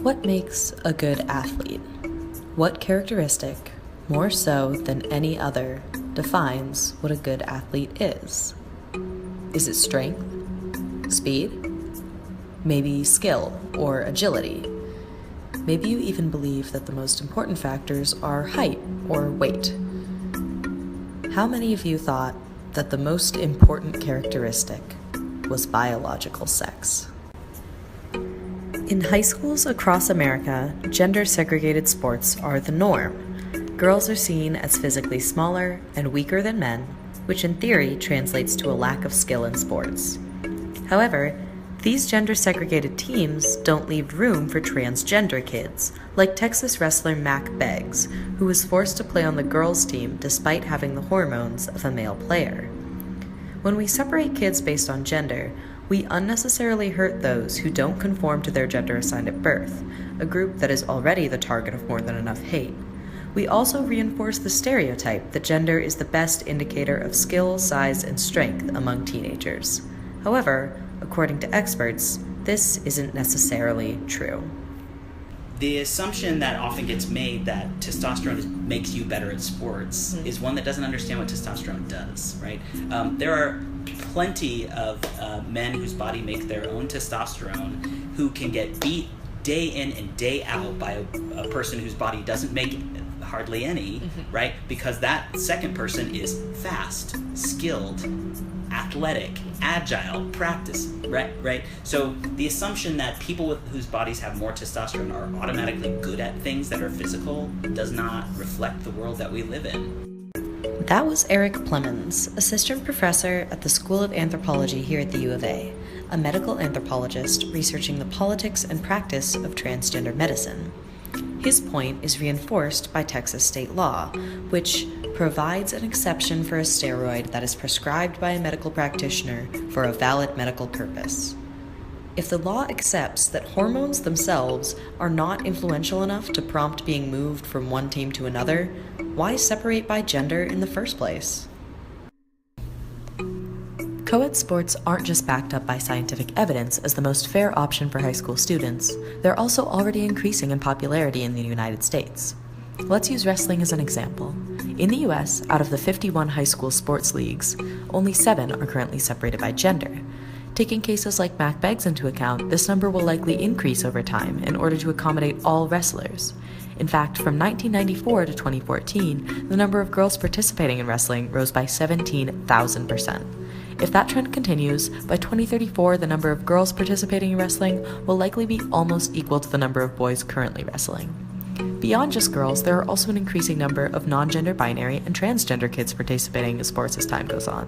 What makes a good athlete? What characteristic, more so than any other, defines what a good athlete is? Is it strength? Speed? Maybe skill or agility? Maybe you even believe that the most important factors are height or weight. How many of you thought that the most important characteristic was biological sex? In high schools across America, gender-segregated sports are the norm. Girls are seen as physically smaller and weaker than men, which in theory translates to a lack of skill in sports. However, these gender-segregated teams don't leave room for transgender kids, like Texas wrestler Mac Beggs, who was forced to play on the girls' team despite having the hormones of a male player. When we separate kids based on gender, we unnecessarily hurt those who don't conform to their gender assigned at birth, a group that is already the target of more than enough hate. We also reinforce the stereotype that gender is the best indicator of skill, size, and strength among teenagers. However, according to experts, this isn't necessarily true. The assumption that often gets made that testosterone makes you better at sports is one that doesn't understand what testosterone does, right? There are plenty of men whose body make their own testosterone who can get beat day in and day out by a person whose body doesn't make hardly any, right? Because that second person is fast, skilled, athletic, agile, practice, right? So the assumption that people whose bodies have more testosterone are automatically good at things that are physical does not reflect the world that we live in. That was Eric Plemons, assistant professor at the School of Anthropology here at the U of A, a medical anthropologist researching the politics and practice of transgender medicine. His point is reinforced by Texas state law, which provides an exception for a steroid that is prescribed by a medical practitioner for a valid medical purpose. If the law accepts that hormones themselves are not influential enough to prompt being moved from one team to another, why separate by gender in the first place? Co-ed sports aren't just backed up by scientific evidence as the most fair option for high school students, they're also already increasing in popularity in the United States. Let's use wrestling as an example. In the US, out of the 51 high school sports leagues, only 7 are currently separated by gender. Taking cases like Mac Beggs into account, this number will likely increase over time in order to accommodate all wrestlers. In fact, from 1994 to 2014, the number of girls participating in wrestling rose by 17,000%. If that trend continues, by 2034 the number of girls participating in wrestling will likely be almost equal to the number of boys currently wrestling. Beyond just girls, there are also an increasing number of non-gender binary and transgender kids participating in sports as time goes on.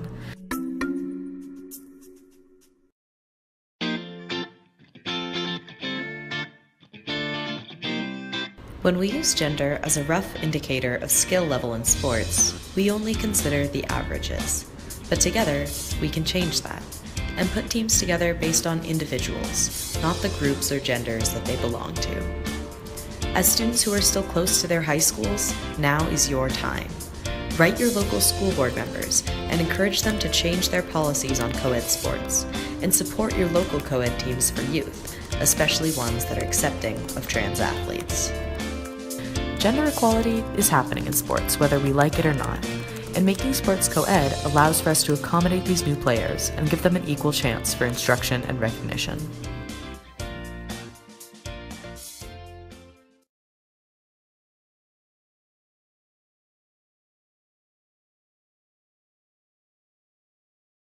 When we use gender as a rough indicator of skill level in sports, we only consider the averages. But together, we can change that and put teams together based on individuals, not the groups or genders that they belong to. As students who are still close to their high schools, now is your time. Write your local school board members and encourage them to change their policies on co-ed sports, and support your local co-ed teams for youth, especially ones that are accepting of trans athletes. Gender equality is happening in sports, whether we like it or not. And making sports co-ed allows for us to accommodate these new players and give them an equal chance for instruction and recognition.